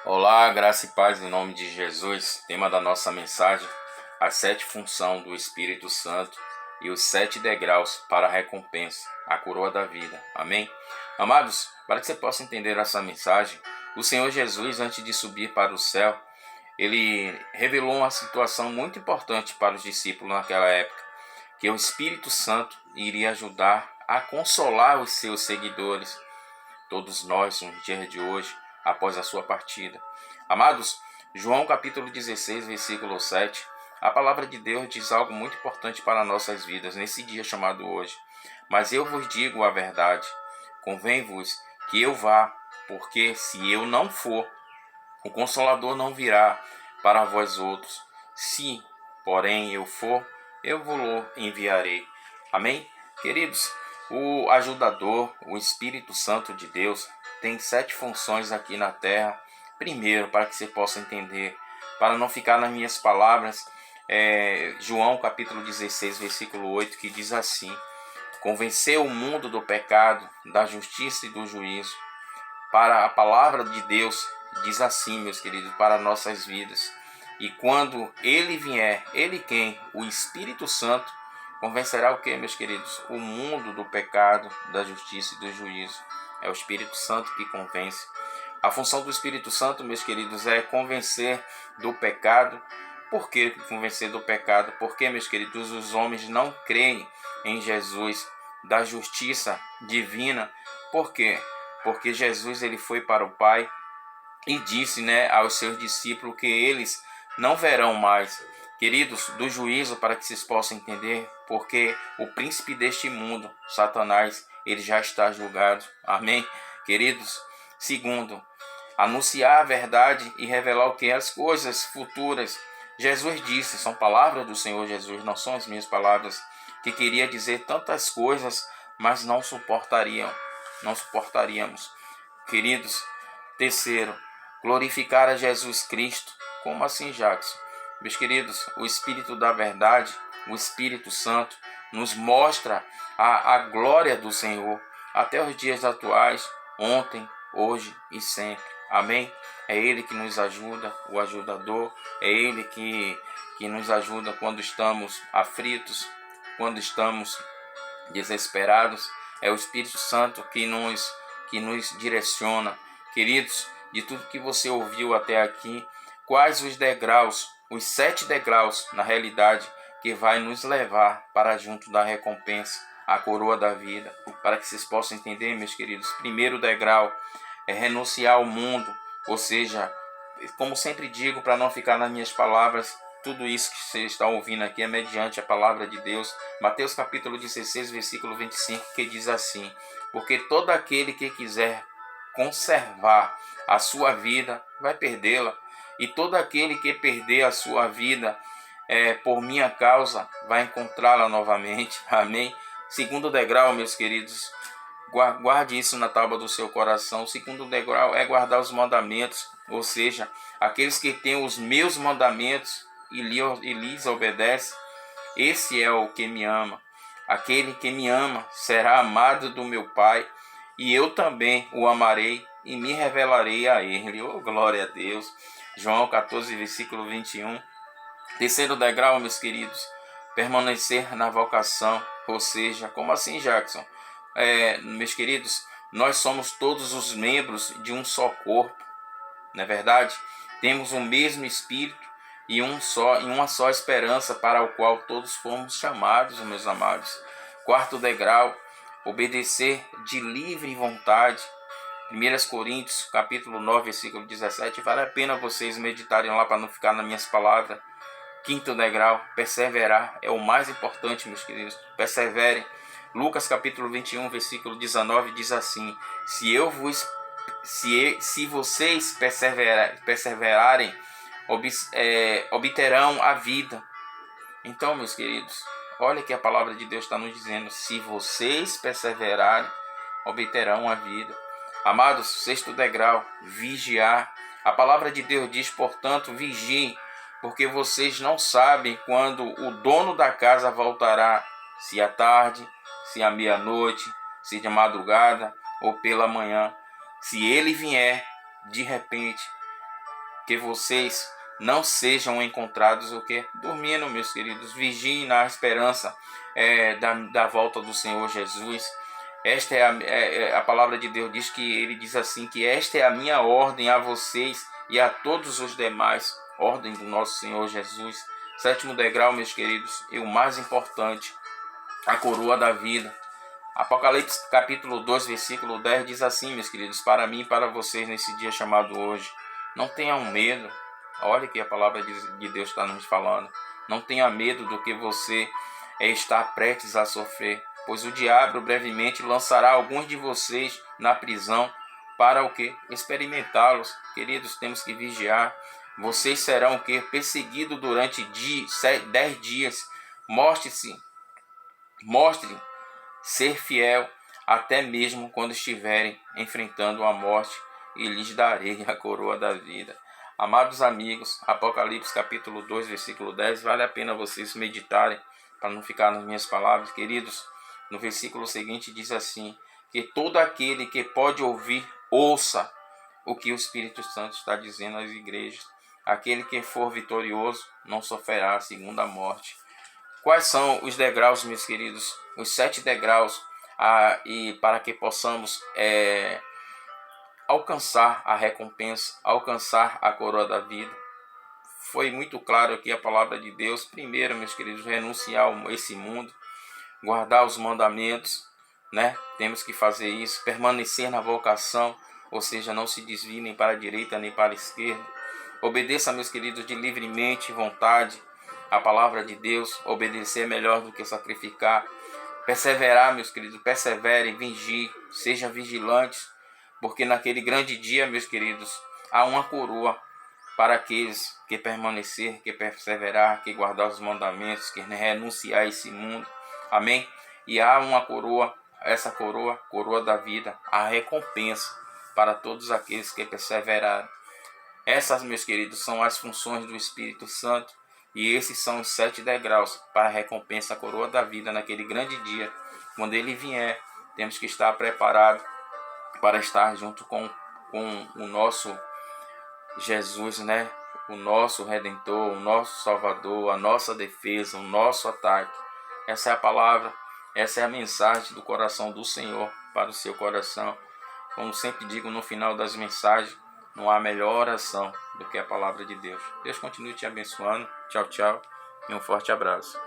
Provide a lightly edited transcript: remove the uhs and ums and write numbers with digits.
Olá, graça e paz em nome de Jesus. Tema da nossa mensagem: as 7 funções do Espírito Santo e os 7 degraus para a recompensa, a coroa da vida. Amém? Amados, para que você possa entender essa mensagem, o Senhor Jesus, antes de subir para o céu, ele revelou uma situação muito importante para os discípulos naquela época, que o Espírito Santo iria ajudar a consolar os seus seguidores, todos nós, nos dias de hoje, após a sua partida. Amados, João capítulo 16, versículo 7, a palavra de Deus diz algo muito importante para nossas vidas, nesse dia chamado hoje. Mas eu vos digo a verdade, convém-vos que eu vá, porque se eu não for, o Consolador não virá para vós outros. Se, porém, eu for, eu vos enviarei. Amém? Queridos, o ajudador, o Espírito Santo de Deus, tem 7 funções aqui na terra. Primeiro, para que você possa entender, para não ficar nas minhas palavras, João capítulo 16, versículo 8, que diz assim: convencer o mundo do pecado, da justiça e do juízo. Para a palavra de Deus diz assim, meus queridos, para nossas vidas. E quando ele vier, ele quem? O Espírito Santo convencerá o que, meus queridos? O mundo do pecado, da justiça e do juízo. É o Espírito Santo que convence. A função do Espírito Santo, meus queridos, é convencer do pecado. Por que convencer do pecado? Porque, meus queridos, os homens não creem em Jesus, da justiça divina. Por quê? Porque Jesus ele foi para o Pai e disse, aos seus discípulos que eles não verão mais. Queridos, do juízo, para que vocês possam entender, porque o príncipe deste mundo, Satanás, ele já está julgado. Amém? Queridos, segundo, anunciar a verdade e revelar o que é as coisas futuras. Jesus disse, são palavras do Senhor Jesus, não são as minhas palavras, que queria dizer tantas coisas, mas não suportaríamos. Queridos, terceiro, glorificar a Jesus Cristo. Como assim, Jackson? Meus queridos, o Espírito da verdade, o Espírito Santo, nos mostra a glória do Senhor até os dias atuais, ontem, hoje e sempre. Amém? É Ele que nos ajuda, o ajudador. É Ele que nos ajuda quando estamos aflitos, quando estamos desesperados. É o Espírito Santo que nos direciona. Queridos, de tudo que você ouviu até aqui, quais os degraus, os 7 degraus, na realidade, que vai nos levar para junto da recompensa, a coroa da vida, para que vocês possam entender, meus queridos. Primeiro degrau é renunciar ao mundo, ou seja, como sempre digo, para não ficar nas minhas palavras, tudo isso que você está ouvindo aqui é mediante a palavra de Deus. Mateus capítulo 16, versículo 25, que diz assim: porque todo aquele que quiser conservar a sua vida, vai perdê-la. E todo aquele que perder a sua vida por minha causa, vai encontrá-la novamente. Amém? Segundo degrau, meus queridos, guarde isso na tábua do seu coração. O segundo degrau é guardar os mandamentos, ou seja, aqueles que têm os meus mandamentos e lhes obedece, esse é o que me ama. Aquele que me ama será amado do meu Pai, e eu também o amarei e me revelarei a ele. Oh, glória a Deus. João 14, versículo 21. Terceiro degrau, meus queridos, permanecer na vocação, ou seja, como assim, Jackson? Meus queridos, nós somos todos os membros de um só corpo, não é verdade? Temos o mesmo Espírito e uma só esperança para o qual todos fomos chamados, meus amados. Quarto degrau, obedecer de livre vontade. 1 Coríntios, capítulo 9, versículo 17. Vale a pena vocês meditarem lá para não ficar nas minhas palavras. Quinto degrau, perseverar é o mais importante, meus queridos. Perseverem. Lucas capítulo 21, versículo 19 diz assim: se vocês perseverarem, obterão a vida. Então, meus queridos, olha que a palavra de Deus está nos dizendo: se vocês perseverarem, obterão a vida. Amados, sexto degrau, vigiar. A palavra de Deus diz, portanto, vigiem, porque vocês não sabem quando o dono da casa voltará, se à tarde, se à meia-noite, se de madrugada ou pela manhã. Se ele vier de repente, que vocês não sejam encontrados o que? Dormindo, meus queridos. Vigiem na esperança da volta do Senhor Jesus. Esta a palavra de Deus diz que ele diz assim, que esta é a minha ordem a vocês e a todos os demais, ordem do nosso Senhor Jesus. Sétimo degrau, meus queridos, e o mais importante, a coroa da vida. Apocalipse capítulo 2, versículo 10 diz assim, meus queridos, para mim e para vocês nesse dia chamado hoje, não tenham medo. Olha que a palavra de Deus está nos falando. Não tenha medo do que você está prestes a sofrer, pois o diabo brevemente lançará alguns de vocês na prisão para o que? Experimentá-los. Queridos, temos que vigiar. Vocês serão o que? Perseguidos durante 10 dias. Mostre ser fiel até mesmo quando estiverem enfrentando a morte, e lhes darei a coroa da vida. Amados amigos, Apocalipse capítulo 2, versículo 10, vale a pena vocês meditarem, para não ficar nas minhas palavras, queridos. No versículo seguinte diz assim, que todo aquele que pode ouvir, ouça o que o Espírito Santo está dizendo às igrejas. Aquele que for vitorioso não sofrerá a segunda morte. Quais são os degraus, meus queridos? Os 7 degraus, e para que possamos alcançar a recompensa, alcançar a coroa da vida. Foi muito claro aqui a palavra de Deus. Primeiro, meus queridos, renunciar a esse mundo, guardar os mandamentos, né? Temos que fazer isso, permanecer na vocação, ou seja, não se desvie nem para a direita nem para a esquerda. Obedeça, meus queridos, de livremente vontade a palavra de Deus. Obedecer é melhor do que sacrificar. Perseverar, meus queridos, perseverem, vigiem, sejam vigilantes, porque naquele grande dia, meus queridos, há uma coroa para aqueles que permanecer, que perseverar, que guardar os mandamentos, que renunciar a esse mundo. Amém? E há uma coroa, essa coroa, coroa da vida, a recompensa para todos aqueles que perseveraram. Essas, meus queridos, são as funções do Espírito Santo, e esses são os 7 degraus para a recompensa, a coroa da vida naquele grande dia. Quando ele vier, temos que estar preparados para estar junto com o nosso Jesus, né? O nosso Redentor, o nosso Salvador, a nossa defesa, o nosso ataque. Essa é a palavra, essa é a mensagem do coração do Senhor para o seu coração. Como sempre digo no final das mensagens, não há melhor oração do que a palavra de Deus. Deus continue te abençoando. Tchau, tchau. E um forte abraço.